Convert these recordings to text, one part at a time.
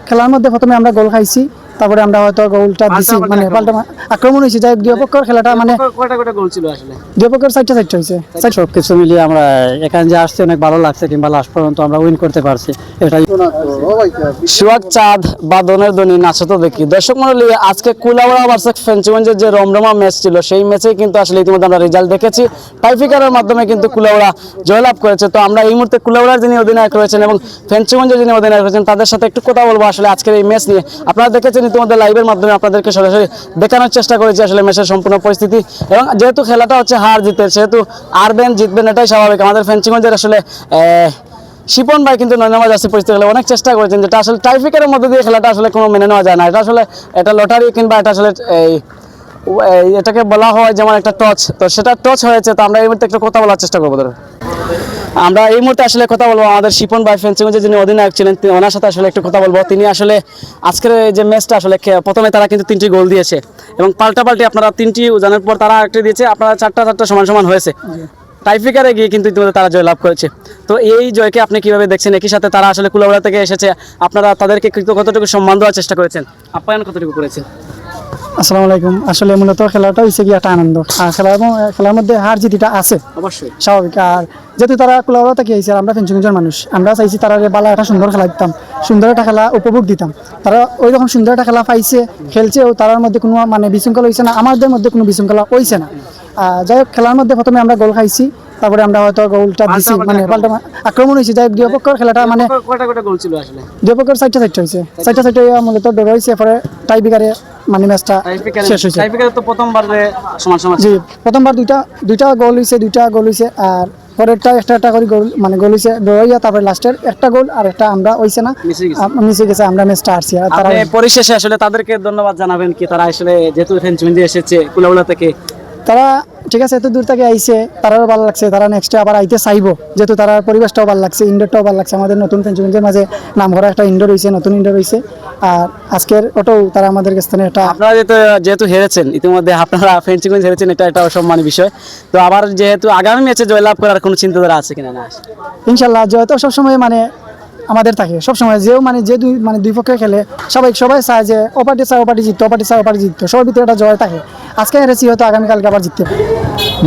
খেলার মধ্যে প্রথমে আমরা গোল খাইছি, তারপরে আমরা হয়তো গোলটা দিছি, মানে পাল্টা আক্রমণ হয়েছে, যাই দুই পক্ষের খেলাটা মানে কয়টা গোল ছিল আসলে? দুই পক্ষের 4টা হয়েছে। সবকিছু মিলিয়ে আমরা এখানে যে আসছি অনেক ভালো লাগছে, কিংবা লাস্ট পর্যন্ত আমরা উইন করতে পারছি, এটাই। সোহাগ চাঁদ বাদনের ধ্বনি নাচতো দেখি। দর্শক মণ্ডলী, আজকে কুলাউড়া ভার্সেস ফেঞ্চুগঞ্জের যে রমরমা ম্যাচ ছিল, সেই ম্যাচে কিন্তু আসলে ইতিমধ্যে আমরা রেজাল্ট দেখেছি। টাইফিকারের মাধ্যমে কিন্তু কুলাউড়া জয়লাভ করেছে। তো আমরা এই মুহূর্তে কুলাউড়ার যিনি অধিনায়ক রয়েছেন এবং ফেঞ্চুগঞ্জের যিনি অধিনায়ক রয়েছেন তাদের সাথে একটু কথা বলবো আসলে আজকের এই ম্যাচ নিয়ে। আপনারা দেখেছেন ইতিমধ্যে লাইভের মাধ্যমে আপনাদেরকে সরাসরি দেখানোর চেষ্টা করেছি আসলে ম্যাচের সম্পূর্ণ পরিস্থিতি, এবং যেহেতু খেলাটা হচ্ছে হার জিতের, সেহেতু হারবেন জিতবেন এটাই স্বাভাবিক। আমাদের ফেঞ্চুগঞ্জের আসলে শিপন ভাই কিন্তু 9 নম্বর জার্সি পরিস্থিতি খেলে অনেক চেষ্টা করেছেন, যেটা আসলে টাইফিকারের মধ্যে দিয়ে খেলাটা আসলে কোনো মেনে নেওয়া যায় না। এটা আসলে এটা লটারি কিংবা এটা আসলে এটাকে বলা হয় যেমন একটা টচ, তো সেটা টচ হয়েছে। তো আমরা এই মুহূর্তে একটু কথা বলার চেষ্টা করবো। আমরা এই মুহূর্তে আসলে কথা বলবো আমাদের শিপন ভাই, ফেঞ্চুগঞ্জের যিনি অধিনায়ক ছিলেন, ওনার সাথে আসলে একটু কথা বলবো। তিনি আসলে আজকের যে ম্যাচটা আসলে প্রথমে তারা কিন্তু 3টি গোল দিয়েছে এবং পাল্টাপাল্টি আপনারা 3টি জানার পর তারা একটি দিয়েছে, আপনারা 4টা সমান সমান হয়েছে। টাইফিকারে গিয়ে কিন্তু ইতিমধ্যে তারা জয়লাভ করেছে। তো এই জয়কে আপনি কিভাবে দেখছেন? একই সাথে তারা আসলে কুলাউড়া থেকে এসেছে, আপনারা তাদেরকে কতটুকু সম্মান দেওয়ার চেষ্টা করেছেন, আপ্যায়ন কতটুকু করেছেন? আসসালামু আলাইকুম। আসলে মূলত খেলাটা হয়েছে কি একটা আনন্দ, আর খেলার মধ্যে হার জিতিটা আছে অবশ্যই স্বাভাবিক। আর যেহেতু তারা কুলাউড়া থেকে এসেছে, আমরা ফেঞ্চুগঞ্জের মানুষ, আমরা চাইছি তারা ভালো একটা সুন্দর খেলা দিতাম, সুন্দর একটা খেলা উপভোগ দিতাম। তারা ওই রকম সুন্দর একটা খেলা পাইছে, খেলছে, ও তার মধ্যে কোনো মানে বিশৃঙ্খলা হয়েছে না, আমাদের মধ্যে কোনো বিশৃঙ্খলা হয়েছে না। যাই হোক, খেলার মধ্যে প্রথমে আমরা গোল খাইছি, তারপরে আমরা হয়তো গোলটা দিছি, মানে পাল্টা আক্রমণ হয়েছে, যাই হোক দুই পক্ষের খেলাটা মানে কয়টা গোল ছিল আসলে? দুই পক্ষের 4টা হয়েছে, 4টা মূলত ড্র হয়েছে, পরে টাইব্রেকারে মানে ম্যাচটা শেষ হয়েছে। টাইব্রেকারে তো প্রথমবার সমান সমান, জি প্রথমবার দুইটা গোল হয়েছে, আর পরেরটা একটা করে গোল মানে গোল হয়েছে ড্র হইয়া, তারপরে লাস্টের একটা গোল আর একটা আমরা হইছে না, মিশে গেছে, আমরা ম্যাচটা হারছি। আর তারা পরিশেষে আসলে তাদেরকে ধন্যবাদ জানাবেন কি, তারা আসলে যেহেতু ফেঞ্চুগঞ্জে এসেছে কুলাউড়া থেকে, তারা ঠিক আছে এত দূর থেকে আইছে, তারাও ভালো লাগছে, তারা নেক্সটে আবার আইতে চাইবো, যেহেতু তারা পরিবেশটাও ভালো লাগছে, ইনডোরটাও ভালো লাগছে। আমাদের নতুন ফেঞ্চুগঞ্জের মাঝে নাম করা একটা ইনডোর হয়েছে, নতুন ইনডোর হয়েছে। আর আজকের ওটাও তারা আমাদের কাছে একটা, আপনারা যেহেতু হেরেছেন ইতিমধ্যে, আপনারা ফেঞ্চুগঞ্জ হেরেছেন, এটা একটা অসম্মানী বিষয়। তো আবার যেহেতু আগামী ম্যাচে জয়লাভ করার কোনো চিন্তাধারা আছে কিনা? না, ইনশাল্লাহ জয় তো সবসময় মানে আমাদের থাকে সবসময়, যেও মানে যে দুই পক্ষে খেলে সবাই চায় যে ওপার্টি চায় ওপার্টি জিততো, ওপার্টি চায় ওপার্টি জিততো, সবার ভিতরে একটা জয় থাকে। আজকে হেরেছি, হয়তো আগামীকালকে আবার জিততে পারে।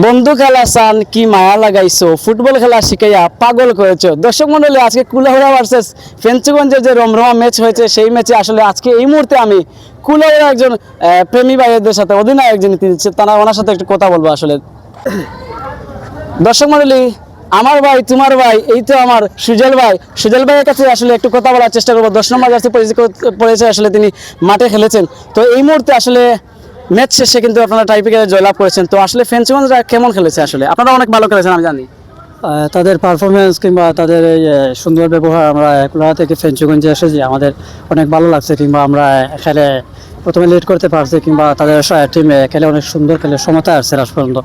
বন্ধু খেলা চান কি মায়া লাগাইছো, ফুটবল খেলা শিখাইয়া পাগল করেছো। দর্শক মন্ডলী, আজকে কুলাউড়া ভার্সেস ফেঞ্চুগঞ্জের যে রমরমা ম্যাচ হয়েছে, সেই ম্যাচে আসলে আজকে এই মুহূর্তে আমি কুলাউড়া একজন প্রেমী ভাইদের সাথে, অধিনায়ক যিনি তারা, ওনার সাথে একটু কথা বলবো আসলে। দর্শক মন্ডলী, আমার ভাই তোমার ভাই, এই তো আমার সুজল ভাইয়ের কাছে আসলে একটু কথা বলার চেষ্টা করবো। 10 নম্বর জার্সি পড়েছে, আসলে তিনি মাঠে খেলেছেন। তো এই মুহূর্তে আসলে ম্যাচ শেষে কিন্তু আপনারা টাইপিকারে জয়লাভ করেছেন। তো আসলে ফেঞ্চুগঞ্জরা কেমন খেলেছে? আসলে আপনারা অনেক ভালো খেলেছেন, আমি জানি। তাদের পারফরমেন্স কিংবা তাদের এই সুন্দর ব্যবহার, আমরা কুলাউড়া থেকে ফেঞ্চুগঞ্জে এসেছি, আমাদের অনেক ভালো লাগছে। কিংবা আমরা খেলে প্রথমে লিড করতে পারছি, কিংবা তাদের টিমে খেলে অনেক সুন্দর খেলে সমতা আসছে লাস্ট পর্যন্ত।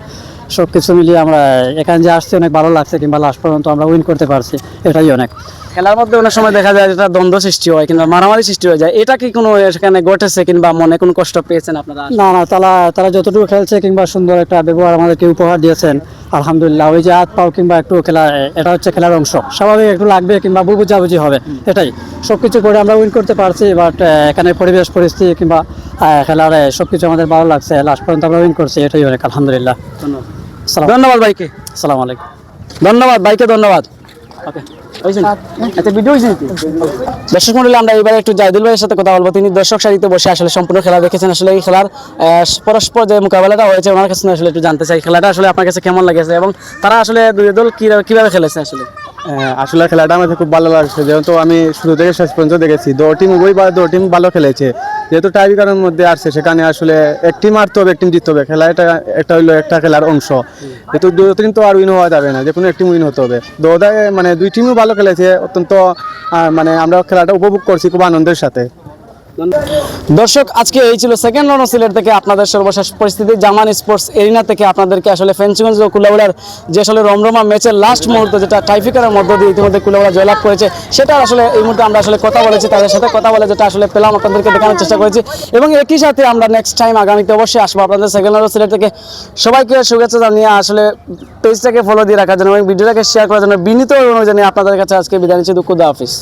সব কিছু মিলিয়ে আমরা এখানে যে আসছি অনেক ভালো লাগছে, কিংবা লাস্ট পর্যন্ত আমরা উইন করতে পারছি, এটাই অনেক। খেলার মধ্যে অনেক সময় দেখা যায় যেটা দ্বন্দ্ব সৃষ্টি হয় কিংবা মারামারি সৃষ্টি হয়ে যায়, এটা কি কোনো সেখানে ঘটেছে কিংবা মনে কোনো কষ্ট পেয়েছেন আপনারা? না, তারা যতটুকু খেলছে কিংবা সুন্দর একটা ব্যবহার আমাদেরকে উপহার দিয়েছেন, আলহামদুলিল্লাহ। ওই যে হাত পাও কিংবা একটু খেলা, এটা হচ্ছে খেলার অংশ, স্বাভাবিক একটু লাগবে কিংবা বুঝাবুঝি হবে, এটাই। সব কিছু করে আমরা উইন করতে পারছি, বাট এখানে পরিবেশ পরিস্থিতি কিংবা খেলার সব কিছু আমাদের ভালো লাগছে, লাস্ট পর্যন্ত আমরা উইন করছি, এটাই অনেক, আলহামদুলিল্লাহ। ধন্যবাদ ভাইকে, আসসালামু আলাইকুম। ধন্যবাদ ভাইকে, ধন্যবাদ। ওকে, আচ্ছা ভিডিও হয়েছে নাকি? দর্শক মন্ডলী, আমরা এবারে একটু জাহিদুল ভাইয়ের সাথে কথা বলবো। তিনি দর্শক সারিতে বসে আসলে সম্পূর্ণ খেলা দেখেছেন। আসলে এই খেলার পরস্পর যে মোকাবেলাটা হয়েছে, ওনার কাছে আসলে একটু জানতে চাই খেলাটা আসলে আপনার কাছে কেমন লেগেছে, এবং তারা আসলে দুই দল কিভাবে খেলেছে আসলে। আসলে খেলাটা আমাদের খুব ভালো লাগছে, যেহেতু আমি শুরু থেকে শেষ পর্যন্ত দেখেছি, দু টিম ভালো খেলেছে। যেহেতু টাইব্রেকারের মধ্যে আসছে, সেখানে আসলে এক টিম হারতে হবে, এক টিম জিততে হবে। খেলা এটা হইলো একটা খেলার অংশ, যেহেতু দু টিম তো আর উইন হওয়া যাবে না, যে কোনো এক টিম উইন হতে হবে। মানে দুই টিমও ভালো খেলেছে, অত্যন্ত মানে আমরা খেলাটা উপভোগ করছি খুব আনন্দের সাথে। দর্শক, আজকে এই ছিল সেকেন্ড রাউন্ড সিলেট থেকে আপনাদের সর্বশেষ পরিস্থিতি জামান স্পোর্টস এরিনা থেকে আপনাদেরকে আসলে ফেঞ্চুগঞ্জ ও কুলাউড়ার যে আসলে রমরমা ম্যাচের লাস্ট মুহূর্তে, যেটা টাইফিকারের মধ্য দিয়ে ইতিমধ্যে কুলাউড়া জয়লাভ করেছে, সেটা আসলে এই মুহূর্তে আমরা আসলে কথা বলেছি, তাদের সাথে কথা বলে যেটা আসলে পেলাম আপনাদেরকে দেখানোর চেষ্টা করেছি। এবং একই সাথে আমরা নেক্সট টাইম আগামীতে অবশ্যই আসবো আপনাদের সেকেন্ড রাউন্ড সিলেট থেকে। সবাইকে শুভেচ্ছা জানিয়ে আসলে পেজটাকে ফলো দিয়ে রাখার জন্য এবং ভিডিওটাকে শেয়ার করার জন্য বিনীত অনুরোধ জানিয়ে আপনাদের কাছে আজকে বিদায় নিচ্ছি। খুদা হাফেজ।